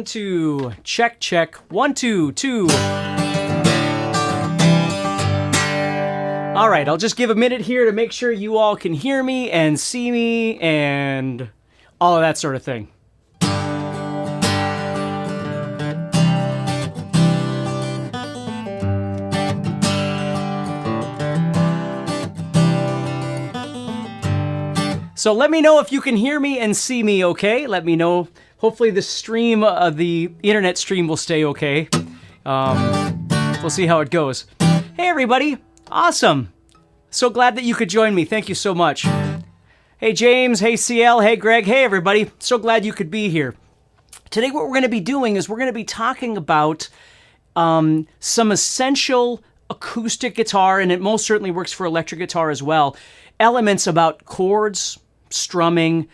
1, 2. Check, check. 1, 2, 2. All right, I'll just give a minute here to make sure you all can hear me and see me and all of that sort of thing. So let me know if you can hear me and see me okay. Let me know. Hopefully the stream, the internet stream will stay okay. We'll see how it goes. Hey everybody. Awesome. So glad that you could join me. Thank you so much. Hey James. Hey CL. Hey Greg. Hey everybody. So glad you could be here. Today what we're going to be doing is we're going to be talking about some essential acoustic guitar, and it most certainly works for electric guitar as well, elements about chords, strumming.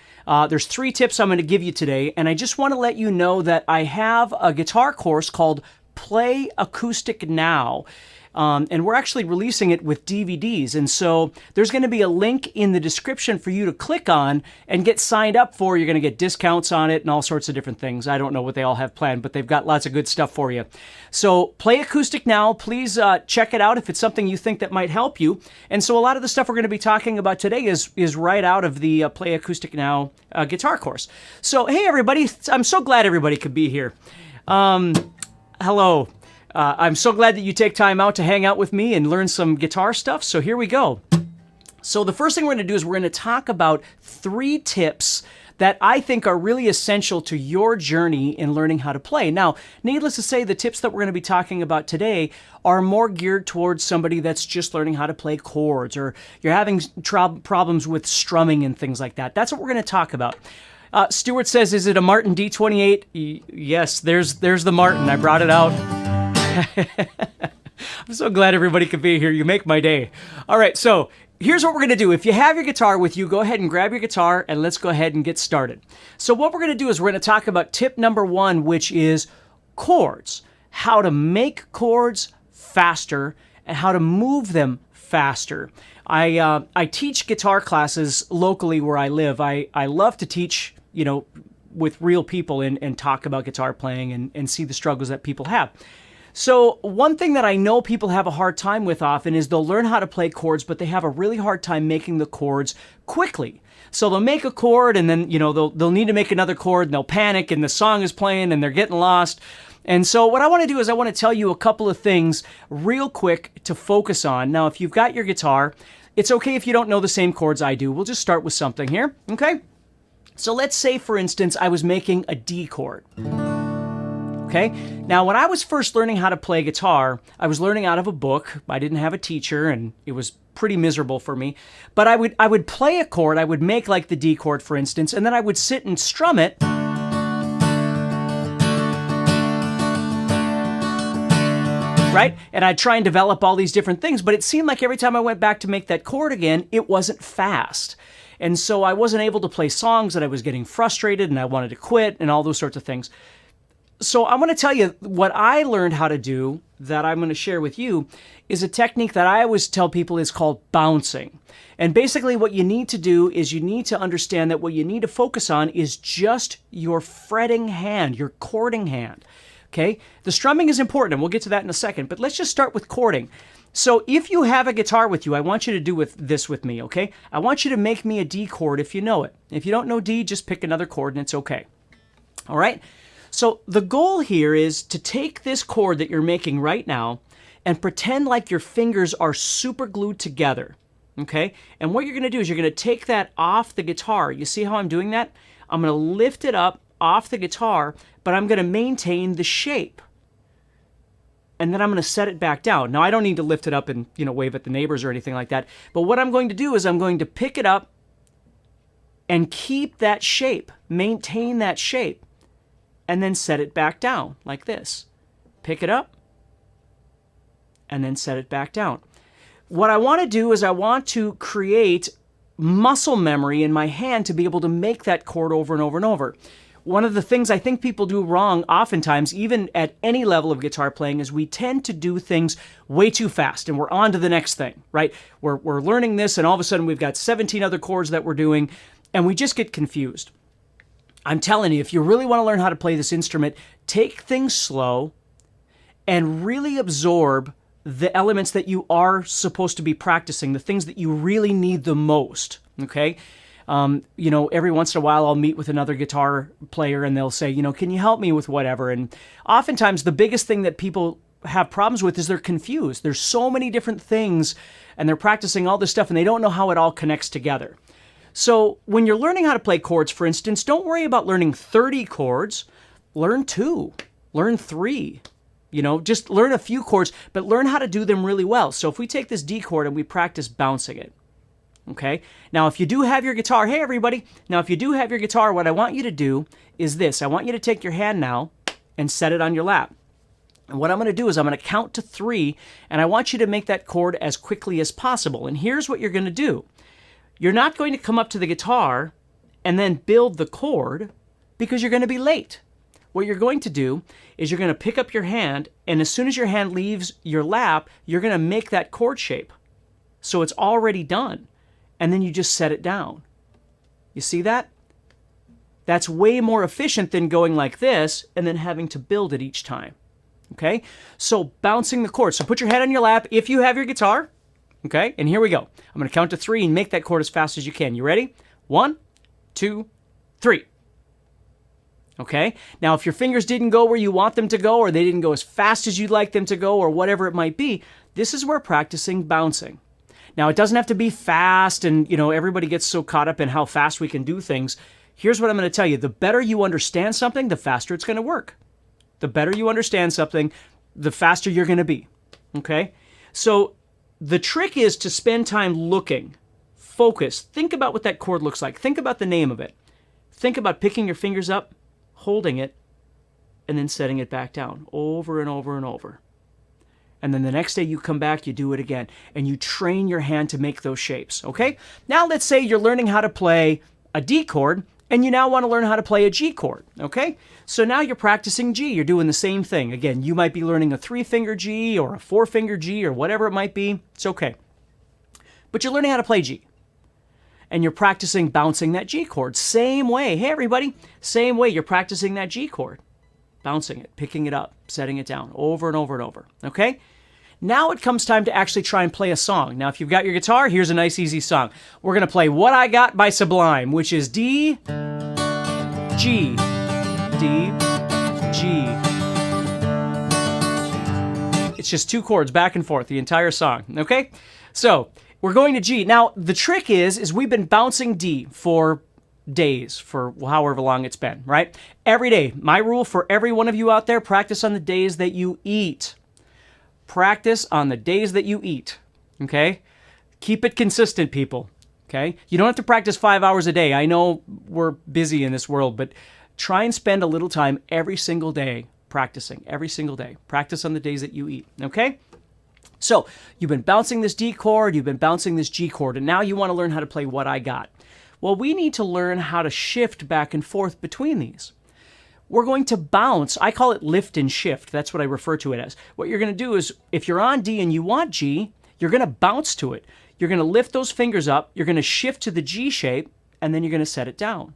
There's 3 tips I'm going to give you today, and I just want to let you know that I have a guitar course called Play Acoustic Now, and we're actually releasing it with DVDs, and so there's going to be a link in the description for you to click on and get signed up for. You're going to get discounts on it and all sorts of different things. I don't know what they all have planned, but they've got lots of good stuff for you. So Play Acoustic Now, please check it out if it's something you think that might help you. And so a lot of the stuff we're going to be talking about today is right out of the Play Acoustic Now guitar course. So hey everybody, I'm so glad everybody could be here. Hello. I'm so glad that you take time out to hang out with me and learn some guitar stuff. So here we go. So the first thing we're going to do is we're going to talk about 3 tips that I think are really essential to your journey in learning how to play. Now, needless to say, the tips that we're going to be talking about today are more geared towards somebody that's just learning how to play chords, or you're having problems with strumming and things like that. That's what we're going to talk about. Stuart says, is it a Martin D28? Yes, there's the Martin. I brought it out. I'm so glad everybody could be here. You make my day. All right, so here's what we're going to do. If you have your guitar with you, go ahead and grab your guitar and let's go ahead and get started. So what we're going to do is we're going to talk about tip number 1, which is chords. How to make chords faster and how to move them faster. I teach guitar classes locally where I live. I love to teach, with real people and talk about guitar playing and see the struggles that people have. So one thing that I know people have a hard time with often is they'll learn how to play chords, but they have a really hard time making the chords quickly. So they'll make a chord and then, they'll need to make another chord and they'll panic and the song is playing and they're getting lost. And so what I want to do is I want to tell you a couple of things real quick to focus on. Now, if you've got your guitar, it's okay if you don't know the same chords I do. We'll just start with something here, okay? So let's say, for instance, I was making a D chord. Okay. Now, when I was first learning how to play guitar, I was learning out of a book. I didn't have a teacher, and it was pretty miserable for me. But I would play a chord. I would make like the D chord, for instance, and then I would sit and strum it. Right? And I'd try and develop all these different things, but it seemed like every time I went back to make that chord again, it wasn't fast. And so I wasn't able to play songs, and I was getting frustrated, and I wanted to quit, and all those sorts of things. So I'm going to tell you what I learned how to do that I'm going to share with you is a technique that I always tell people is called bouncing. And basically what you need to do is you need to understand that what you need to focus on is just your fretting hand, your chording hand. Okay? The strumming is important, and we'll get to that in a second, but let's just start with chording. So if you have a guitar with you, I want you to do this with me, okay? I want you to make me a D chord if you know it. If you don't know D, just pick another chord and it's okay. All right? So the goal here is to take this chord that you're making right now and pretend like your fingers are super glued together, okay? And what you're going to do is you're going to take that off the guitar. You see how I'm doing that? I'm going to lift it up off the guitar, but I'm going to maintain the shape. And then I'm going to set it back down. Now, I don't need to lift it up and, wave at the neighbors or anything like that. But what I'm going to do is I'm going to pick it up and keep that shape, maintain that shape. And then set it back down like this. Pick it up and then set it back down. What I want to do is I want to create muscle memory in my hand to be able to make that chord over and over and over. One of the things I think people do wrong oftentimes, even at any level of guitar playing, is we tend to do things way too fast and we're on to the next thing, right? We're learning this and all of a sudden we've got 17 other chords that we're doing and we just get confused. I'm telling you, if you really want to learn how to play this instrument, take things slow and really absorb the elements that you are supposed to be practicing, the things that you really need the most, okay? Every once in a while I'll meet with another guitar player and they'll say, can you help me with whatever? And oftentimes the biggest thing that people have problems with is they're confused. There's so many different things and they're practicing all this stuff and they don't know how it all connects together. So when you're learning how to play chords, for instance, don't worry about learning 30 chords. Learn 2, learn 3. Just learn a few chords, but learn how to do them really well. So if we take this D chord and we practice bouncing it, okay? Now, if you do have your guitar, hey everybody, now if you do have your guitar, what I want you to do is this. I want you to take your hand now and set it on your lap. And what I'm going to do is I'm going to count to 3, and I want you to make that chord as quickly as possible. And here's what you're going to do. You're not going to come up to the guitar and then build the chord because you're going to be late. What you're going to do is you're going to pick up your hand, and as soon as your hand leaves your lap, you're going to make that chord shape. So it's already done. And then you just set it down. You see that? That's way more efficient than going like this and then having to build it each time. Okay? So bouncing the chord. So put your head on your lap if you have your guitar. Okay? And here we go. I'm going to count to 3 and make that chord as fast as you can. You ready? 1, 2, 3. Okay? Now, if your fingers didn't go where you want them to go, or they didn't go as fast as you'd like them to go, or whatever it might be, this is where practicing bouncing. Now, it doesn't have to be fast, and, everybody gets so caught up in how fast we can do things. Here's what I'm going to tell you. The better you understand something, the faster it's going to work. The better you understand something, the faster you're going to be. Okay? So the trick is to spend time looking, focus, think about what that chord looks like. Think about the name of it. Think about picking your fingers up, holding it, and then setting it back down over and over and over. And then the next day you come back, you do it again, and you train your hand to make those shapes, okay? Now let's say you're learning how to play a D chord, and you now want to learn how to play a G chord, okay? So now you're practicing G. You're doing the same thing. Again, you might be learning a 3-finger G or a 4-finger G or whatever it might be. It's okay. But you're learning how to play G. And you're practicing bouncing that G chord. Same way. Hey, everybody. Same way. You're practicing that G chord. Bouncing it, picking it up, setting it down over and over and over. Okay? Now it comes time to actually try and play a song. Now, if you've got your guitar, here's a nice, easy song. We're going to play What I Got by Sublime, which is D, G, D, G. It's just 2 chords back and forth the entire song. Okay? So we're going to G. Now, the trick is we've been bouncing D for days, for however long it's been, right? Every day. My rule for every one of you out there, practice on the days that you eat. Practice on the days that you eat, okay? Keep it consistent, people, okay? You don't have to practice 5 hours a day. I know we're busy in this world, but try and spend a little time every single day practicing, every single day. Practice on the days that you eat, okay? So you've been bouncing this D chord, you've been bouncing this G chord, and now you want to learn how to play What I Got. Well, we need to learn how to shift back and forth between these. We're going to bounce. I call it lift and shift. That's what I refer to it as. What you're going to do is, if you're on D and you want G, you're going to bounce to it. You're going to lift those fingers up, you're going to shift to the G shape, and then you're going to set it down.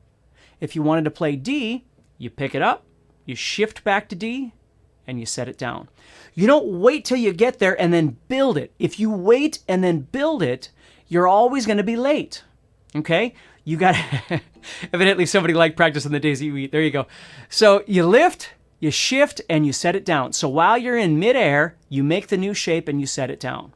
If you wanted to play D, you pick it up, you shift back to D, and you set it down. You don't wait till you get there and then build it. If you wait and then build it, you're always going to be late. Okay? You got evidently somebody liked practice on the days that you eat. There you go. So you lift, you shift, and you set it down. So while you're in midair, you make the new shape and you set it down.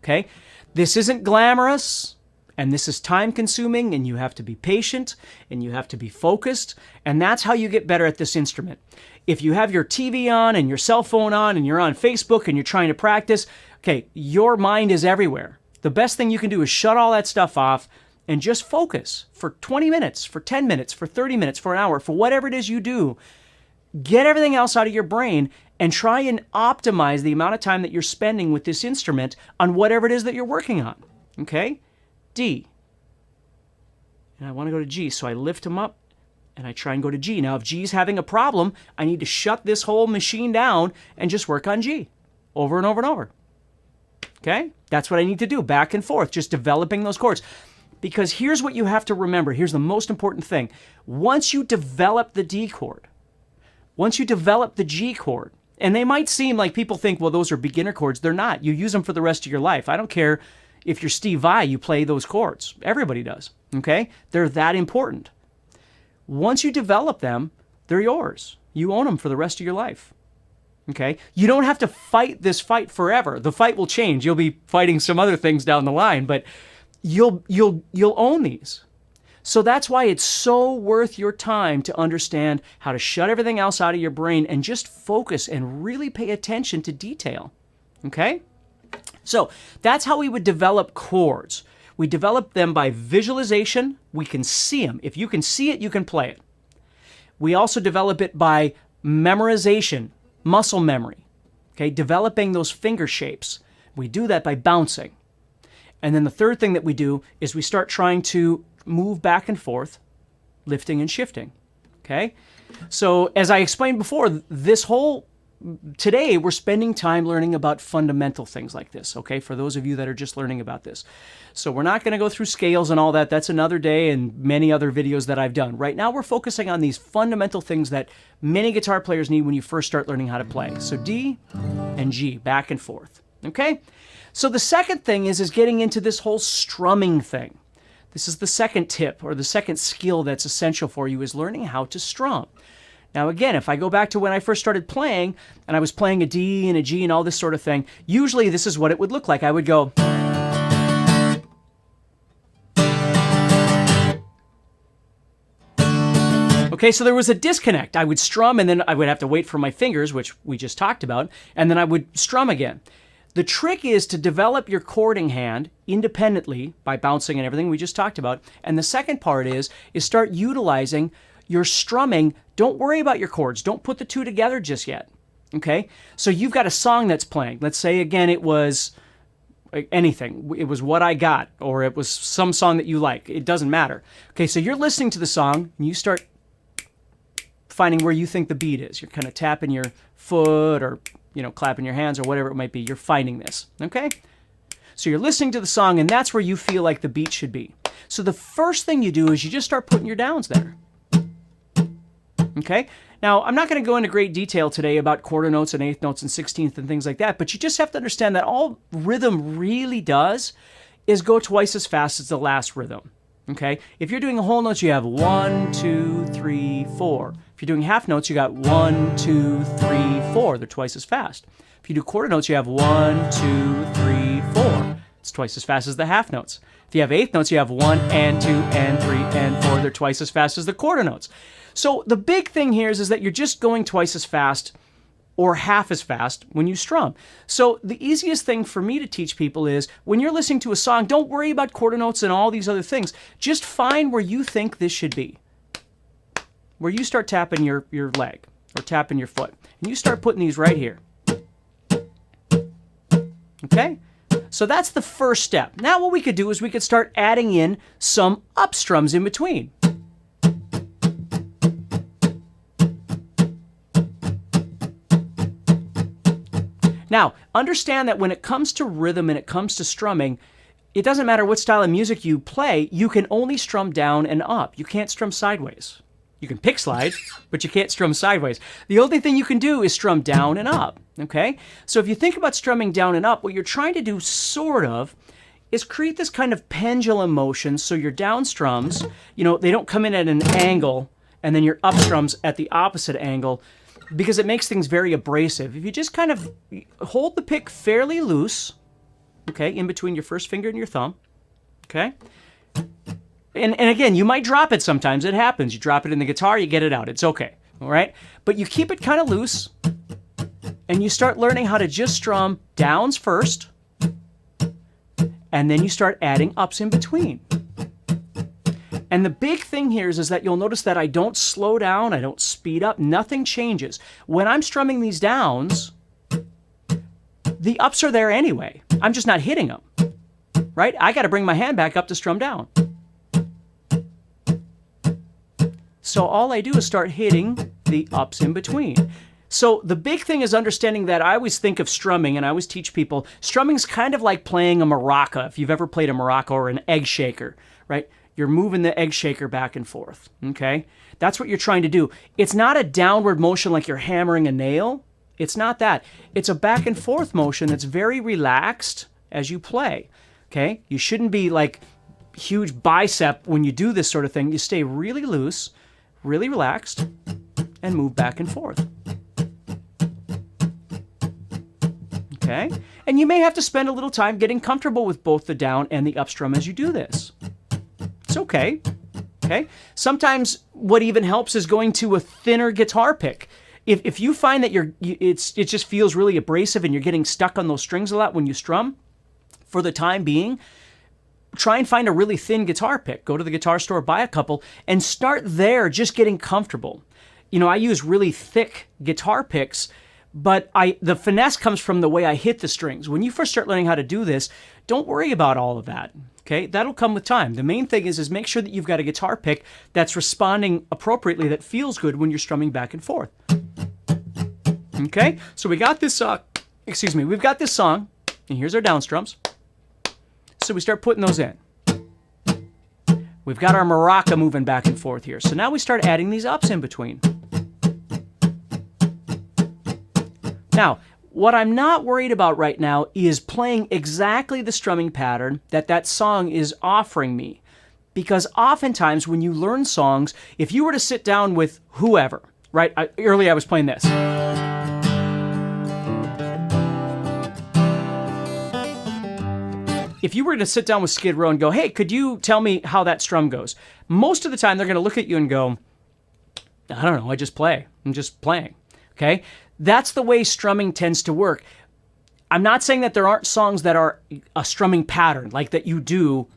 Okay? This isn't glamorous, and this is time consuming, and you have to be patient, and you have to be focused, and that's how you get better at this instrument. If you have your TV on and your cell phone on and you're on Facebook and you're trying to practice, okay, your mind is everywhere. The best thing you can do is shut all that stuff off and just focus for 20 minutes, for 10 minutes, for 30 minutes, for an hour, for whatever it is you do. Get everything else out of your brain and try and optimize the amount of time that you're spending with this instrument on whatever it is that you're working on. Okay? D. And I want to go to G, so I lift them up and I try and go to G. Now, if G's having a problem, I need to shut this whole machine down and just work on G over and over and over. Okay? That's what I need to do, back and forth, just developing those chords. Because here's what you have to remember. Here's the most important thing. Once you develop the D chord, once you develop the G chord, and they might seem like people think, well, those are beginner chords. They're not. You use them for the rest of your life. I don't care if you're Steve Vai, you play those chords. Everybody does, okay? They're that important. Once you develop them, they're yours. You own them for the rest of your life, okay? You don't have to fight this fight forever. The fight will change. You'll be fighting some other things down the line, but you'll own these. So that's why it's so worth your time to understand how to shut everything else out of your brain and just focus and really pay attention to detail, okay? So that's how we would develop chords. We develop them by visualization. We can see them. If you can see it, you can play it. We also develop it by memorization, muscle memory, okay? Developing those finger shapes. We do that by bouncing. And then the third thing that we do is we start trying to move back and forth, lifting and shifting, okay? So as I explained before, today we're spending time learning about fundamental things like this, okay? For those of you that are just learning about this. So we're not going to go through scales and all that. That's another day and many other videos that I've done. Right now we're focusing on these fundamental things that many guitar players need when you first start learning how to play. So D and G, back and forth, okay? So the second thing is getting into this whole strumming thing. This is the second tip or the second skill that's essential for you is learning how to strum. Now again, if I go back to when I first started playing and I was playing a D and a G and all this sort of thing, usually this is what it would look like. I would go... Okay, so there was a disconnect. I would strum and then I would have to wait for my fingers, which we just talked about, and then I would strum again. The trick is to develop your chording hand independently by bouncing and everything we just talked about. And the second part is start utilizing your strumming. Don't worry about your chords. Don't put the two together just yet, okay? So you've got a song that's playing. Let's say, again, it was anything. It was What I Got, or it was some song that you like. It doesn't matter. Okay, so you're listening to the song, and you start finding where you think the beat is. You're kind of tapping your foot or clapping your hands or whatever it might be. You're finding this, okay? So you're listening to the song, and that's where you feel like the beat should be. So the first thing you do is you just start putting your downs there, okay? Now, I'm not going to go into great detail today about quarter notes and eighth notes and 16th and things like that, but you just have to understand that all rhythm really does is go twice as fast as the last rhythm, okay? If you're doing a whole note, you have 1, 2, 3, 4. If you're doing half notes, you got 1, 2, 3, 4. They're twice as fast. If you do quarter notes, you have 1, 2, 3, 4. It's twice as fast as the half notes. If you have eighth notes, you have 1 and 2 and 3 and 4. They're twice as fast as the quarter notes. So the big thing here is that you're just going twice as fast or half as fast when you strum. So the easiest thing for me to teach people is when you're listening to a song, don't worry about quarter notes and all these other things. Just find where you think this should be. Where you start tapping your leg or tapping your foot. And you start putting these right here. Okay? So that's the first step. Now what we could do is we could start adding in some up strums in between. Now, understand that when it comes to rhythm and it comes to strumming, it doesn't matter what style of music you play, you can only strum down and up. You can't strum sideways. You can pick slide, but you can't strum sideways. The only thing you can do is strum down and up, okay? So if you think about strumming down and up, what you're trying to do sort of is create this kind of pendulum motion so your down strums, they don't come in at an angle and then your up strums at the opposite angle because it makes things very abrasive. If you just kind of hold the pick fairly loose, okay, in between your first finger and your thumb, okay? And again, you might drop it sometimes. It happens. You drop it in the guitar, you get it out. It's okay, all right? But you keep it kind of loose, and you start learning how to just strum downs first, and then you start adding ups in between. And the big thing here is that you'll notice that I don't slow down, I don't speed up, nothing changes. When I'm strumming these downs, the ups are there anyway. I'm just not hitting them, right? I got to bring my hand back up to strum down. So all I do is start hitting the ups in between. So the big thing is understanding that I always think of strumming, and I always teach people, strumming's kind of like playing a maraca, if you've ever played a maraca or an egg shaker, right? You're moving the egg shaker back and forth, okay? That's what you're trying to do. It's not a downward motion like you're hammering a nail. It's not that. It's a back and forth motion that's very relaxed as you play, okay? You shouldn't be like huge bicep when you do this sort of thing. You stay really loose, really relaxed, and move back and forth. Okay? And you may have to spend a little time getting comfortable with both the down and the up strum as you do this. It's okay. Okay? Sometimes what even helps is going to a thinner guitar pick. If you find that it just feels really abrasive and you're getting stuck on those strings a lot when you strum, for the time being, try and find a really thin guitar pick. Go to the guitar store, buy a couple, and start there just getting comfortable. You know, I use really thick guitar picks, but the finesse comes from the way I hit the strings. When you first start learning how to do this, don't worry about all of that. Okay, that'll come with time. The main thing is make sure that you've got a guitar pick that's responding appropriately, that feels good when you're strumming back and forth. Okay, so we got this, we've got this song, and here's our down strums. So we start putting those in. We've got our maraca moving back and forth here. So now we start adding these ups in between. Now, what I'm not worried about right now is playing exactly the strumming pattern that song is offering me. Because oftentimes when you learn songs, if you were to sit down with whoever, right? Earlier I was playing this. If you were to sit down with Skid Row and go, hey, could you tell me how that strum goes? Most of the time they're going to look at you and go, I don't know, I just play. I'm just playing. Okay? That's the way strumming tends to work. I'm not saying that there aren't songs that are a strumming pattern, like that you do.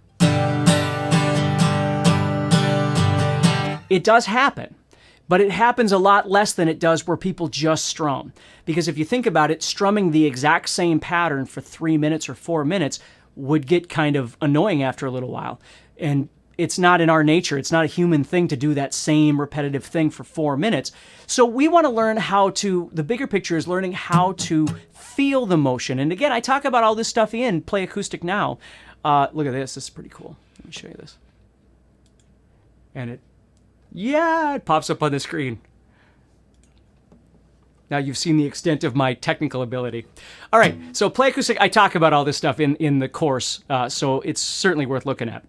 It does happen, but it happens a lot less than it does where people just strum. Because if you think about it, strumming the exact same pattern for 3 minutes or 4 minutes would get kind of annoying after a little while. And it's not in our nature. It's not a human thing to do that same repetitive thing for 4 minutes. So we want to learn the bigger picture is learning how to feel the motion. And again, I talk about all this stuff in Play Acoustic Now. Look at this. This is pretty cool. Let me show you this. And it pops up on the screen. Now you've seen the extent of my technical ability. All right, so Play Acoustic, I talk about all this stuff in the course, so it's certainly worth looking at.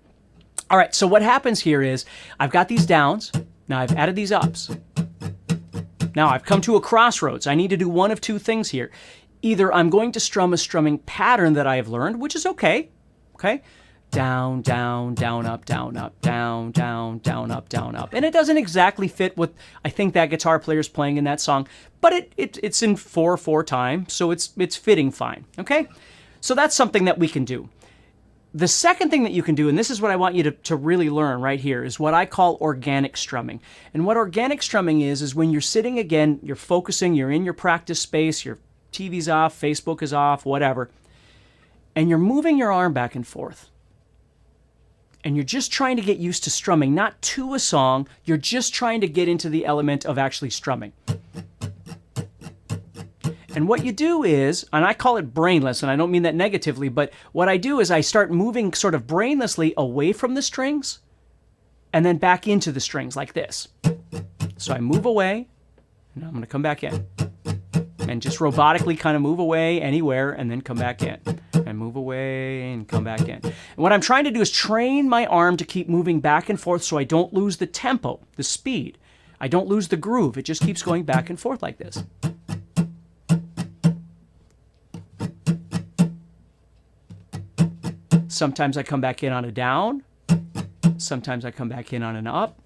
All right, so what happens here is I've got these downs. Now I've added these ups. Now I've come to a crossroads. I need to do one of two things here. Either I'm going to strum a strumming pattern that I have learned, which is okay. Down, down, down, up, down, up, down, down, down, up, down, up. And it doesn't exactly fit what I think that guitar player's playing in that song, but it's in 4/4 time, so it's fitting fine, okay? So that's something that we can do. The second thing that you can do, and this is what I want you to really learn right here, is what I call organic strumming. And what organic strumming is when you're sitting again, you're focusing, you're in your practice space, your TV's off, Facebook is off, whatever, and you're moving your arm back and forth. And you're just trying to get used to strumming, not to a song, you're just trying to get into the element of actually strumming. And what you do is, and I call it brainless, and I don't mean that negatively, but what I do is I start moving sort of brainlessly away from the strings and then back into the strings like this. So I move away, and I'm going to come back in. And just robotically kind of move away anywhere and then come back in. And move away and come back in. And what I'm trying to do is train my arm to keep moving back and forth so I don't lose the tempo, the speed. I don't lose the groove. It just keeps going back and forth like this. Sometimes I come back in on a down. Sometimes I come back in on an up.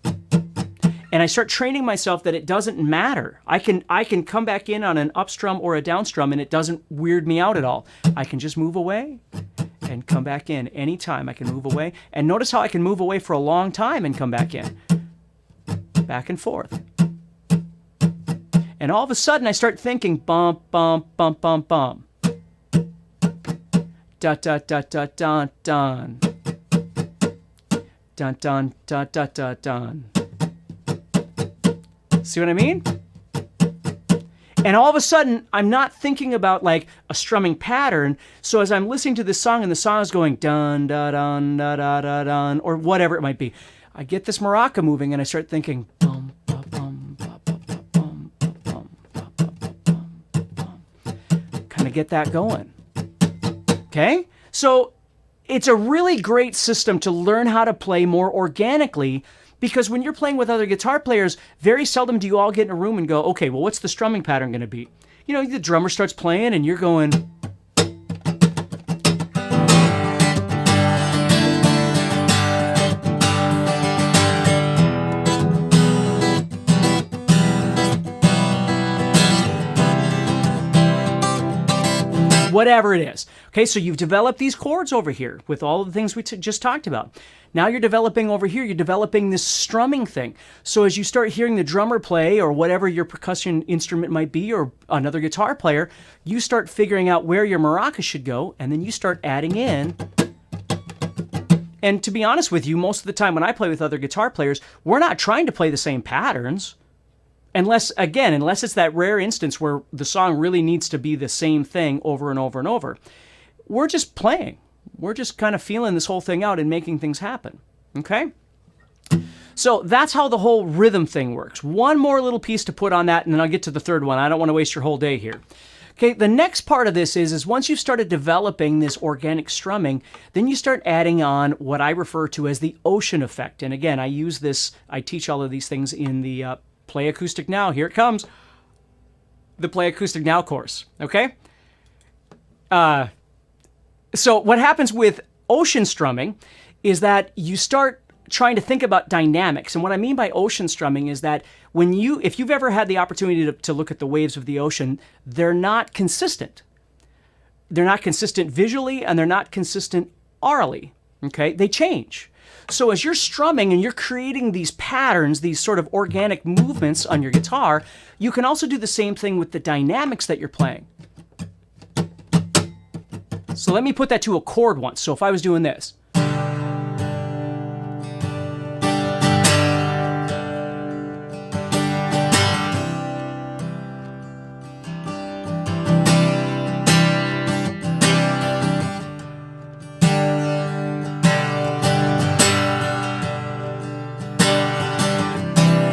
And I start training myself that it doesn't matter. I can come back in on an up strum or a down strum and it doesn't weird me out at all. I can just move away and come back in anytime. I can move away. And notice how I can move away for a long time and come back in. Back and forth. And all of a sudden I start thinking bump, bump, bump, bump, bump. Dun, dun, dun, dun, dun, dun. Dun, dun, dun, dun, dun, dun. See what I mean? And all of a sudden, I'm not thinking about like a strumming pattern. So as I'm listening to this song and the song is going dun da dun da da da dun or whatever it might be, I get this maraca moving and I start thinking bum ba bum ba ba ba bum ba bum ba ba ba bum ba bum. Kind of get that going. Okay? So it's a really great system to learn how to play more organically. Because when you're playing with other guitar players, very seldom do you all get in a room and go, okay, well, what's the strumming pattern going to be? You know, the drummer starts playing and you're going... whatever it is. Okay, so you've developed these chords over here with all of the things we just talked about. Now you're developing over here, you're developing this strumming thing. So as you start hearing the drummer play or whatever your percussion instrument might be or another guitar player, you start figuring out where your maraca should go and then you start adding in. And to be honest with you, most of the time when I play with other guitar players, we're not trying to play the same patterns. Unless it's that rare instance where the song really needs to be the same thing over and over and over. We're just playing. We're just kind of feeling this whole thing out and making things happen. Okay? So that's how the whole rhythm thing works. One more little piece to put on that, and then I'll get to the third one. I don't want to waste your whole day here. Okay, the next part of this is once you've started developing this organic strumming, then you start adding on what I refer to as the ocean effect. And again, I teach all of these things in the Play Acoustic Now. Here it comes. The Play Acoustic Now course. Okay? So what happens with ocean strumming is that you start trying to think about dynamics. And what I mean by ocean strumming is that if you've ever had the opportunity to look at the waves of the ocean, they're not consistent. They're not consistent visually and they're not consistent aurally. Okay? They change. So as you're strumming and you're creating these patterns, these sort of organic movements on your guitar, you can also do the same thing with the dynamics that you're playing. So let me put that to a chord once. So if I was doing this.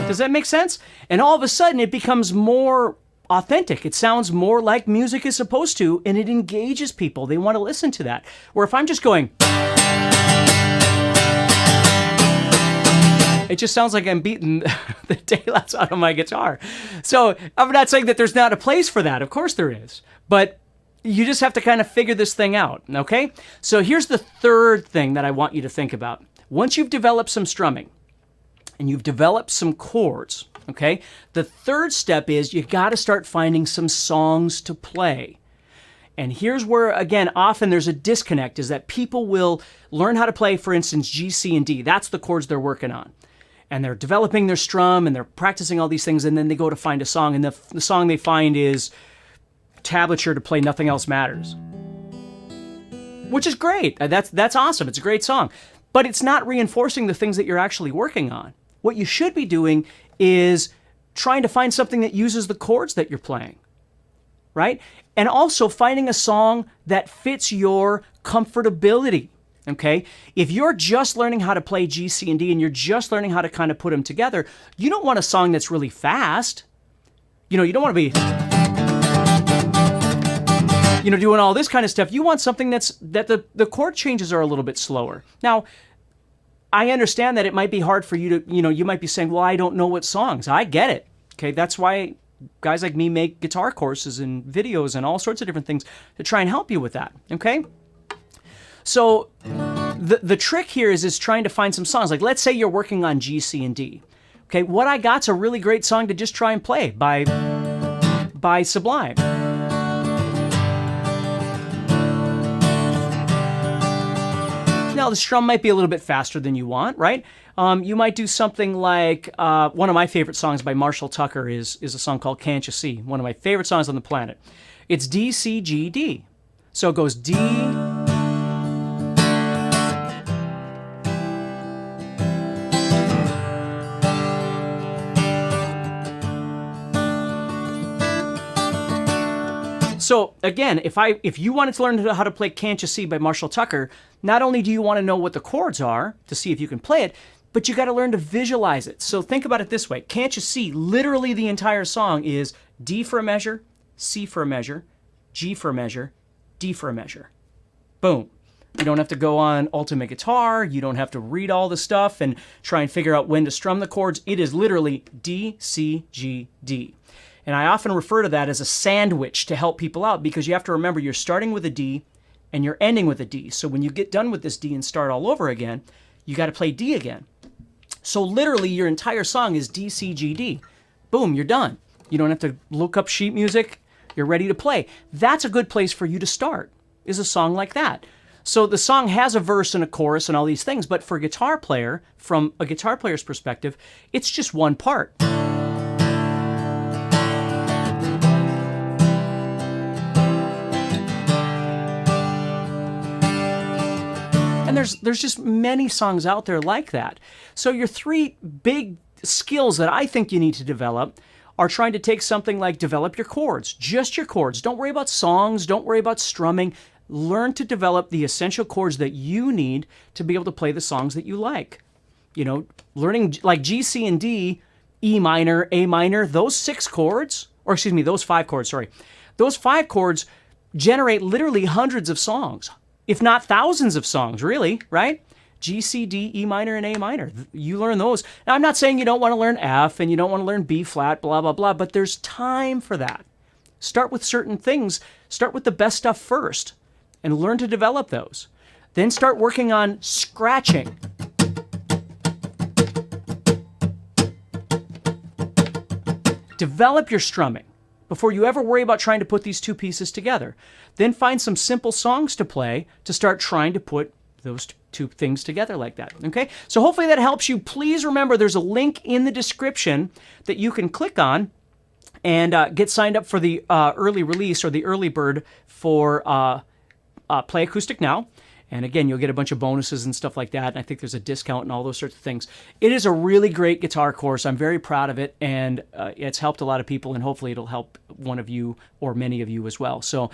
Does that make sense? And all of a sudden it becomes more authentic. It sounds more like music is supposed to, and it engages people. They want to listen to that. Where if I'm just going, it just sounds like I'm beating the daylights out of my guitar. So I'm not saying that there's not a place for that. Of course there is. But you just have to kind of figure this thing out, okay? So here's the third thing that I want you to think about. Once you've developed some strumming, and you've developed some chords, okay? The third step is you got to start finding some songs to play. And here's where, again, often there's a disconnect, is that people will learn how to play, for instance, G, C, and D. That's the chords they're working on. And they're developing their strum, and they're practicing all these things, and then they go to find a song, and the song they find is tablature to play Nothing Else Matters. Which is great. That's awesome. It's a great song. But it's not reinforcing the things that you're actually working on. What you should be doing is trying to find something that uses the chords that you're playing, right? And also finding a song that fits your comfortability, okay? If you're just learning how to play G, C, and D, and you're just learning how to kind of put them together, you don't want a song that's really fast. You don't want to be, doing all this kind of stuff. You want something that the chord changes are a little bit slower. Now, I understand that it might be hard for you to, you might be saying, well, I don't know what songs. I get it. Okay, that's why guys like me make guitar courses and videos and all sorts of different things to try and help you with that. Okay? So the trick here is trying to find some songs. Like, let's say you're working on G, C, and D. Okay, what I got's a really great song to just try and play by Sublime. Now, the strum might be a little bit faster than you want, right? You might do something like, one of my favorite songs by Marshall Tucker is a song called Can't You See? One of my favorite songs on the planet. It's D, C, G, D. So it goes D. So again, if you wanted to learn how to play Can't You See by Marshall Tucker, not only do you want to know what the chords are to see if you can play it, but you got to learn to visualize it. So think about it this way. Can't You See, literally the entire song is D for a measure, C for a measure, G for a measure, D for a measure. Boom. You don't have to go on Ultimate Guitar. You don't have to read all the stuff and try and figure out when to strum the chords. It is literally D, C, G, D. And I often refer to that as a sandwich to help people out, because you have to remember you're starting with a D and you're ending with a D. So when you get done with this D and start all over again, you got to play D again. So literally your entire song is D, C, G, D. Boom, you're done. You don't have to look up sheet music. You're ready to play. That's a good place for you to start, is a song like that. So the song has a verse and a chorus and all these things, but for a guitar player, from a guitar player's perspective, it's just one part. And there's just many songs out there like that. So your three big skills that I think you need to develop are trying to take something like develop your chords, just your chords. Don't worry about songs, don't worry about strumming. Learn to develop the essential chords that you need to be able to play the songs that you like. You know, learning like G, C, and D, E minor, A minor, those 6 chords, or excuse me, those 5 chords, sorry. Those 5 chords generate literally hundreds of songs, if not thousands of songs, really, right? G, C, D, E minor, and A minor. You learn those. Now, I'm not saying you don't want to learn F and you don't want to learn B flat, blah, blah, blah, but there's time for that. Start with certain things. Start with the best stuff first and learn to develop those. Then start working on scratching. Develop your strumming before you ever worry about trying to put these two pieces together. Then find some simple songs to play to start trying to put those two things together like that, okay? So hopefully that helps you. Please remember there's a link in the description that you can click on and get signed up for the early release or the early bird for Play Acoustic Now. And again, you'll get a bunch of bonuses and stuff like that. And I think there's a discount and all those sorts of things. It is a really great guitar course. I'm very proud of it. And it's helped a lot of people. And hopefully it'll help one of you or many of you as well. So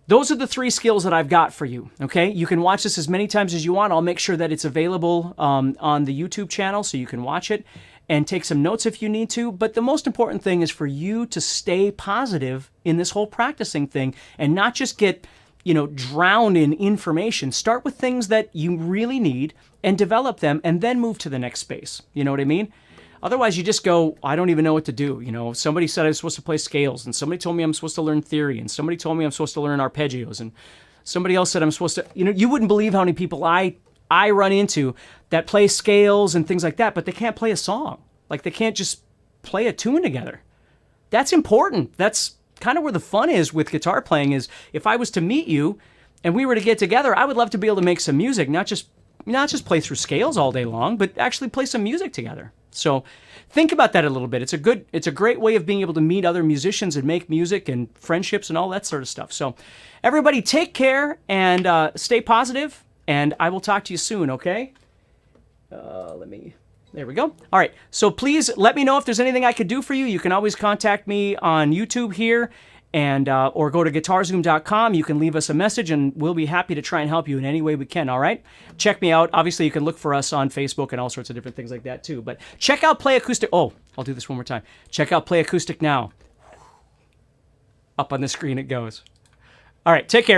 those are the 3 skills that I've got for you. Okay, you can watch this as many times as you want. I'll make sure that it's available on the YouTube channel so you can watch it and take some notes if you need to. But the most important thing is for you to stay positive in this whole practicing thing and not just get, you know, drowned in information. Start with things that you really need and develop them and then move to the next space. You know what I mean? Otherwise, you just go, I don't even know what to do. You know, somebody said I was supposed to play scales, and somebody told me I'm supposed to learn theory, and somebody told me I'm supposed to learn arpeggios, and somebody else said I'm supposed to, you know, you wouldn't believe how many people I run into that play scales and things like that, but they can't play a song. Like they can't just play a tune together. That's important. That's kind of where the fun is with guitar playing. Is if I was to meet you and we were to get together, I would love to be able to make some music, not just play through scales all day long, but actually play some music together. So think about that a little bit. It's a great way of being able to meet other musicians and make music and friendships and all that sort of stuff. So everybody take care and stay positive, and I will talk to you soon, okay? There we go. All right. So please let me know if there's anything I could do for you. You can always contact me on YouTube here and or go to guitarzoom.com. You can leave us a message and we'll be happy to try and help you in any way we can, all right? Check me out. Obviously, you can look for us on Facebook and all sorts of different things like that too. But check out Play Acoustic. Oh, I'll do this one more time. Check out Play Acoustic Now. Up on the screen it goes. All right. Take care, everybody.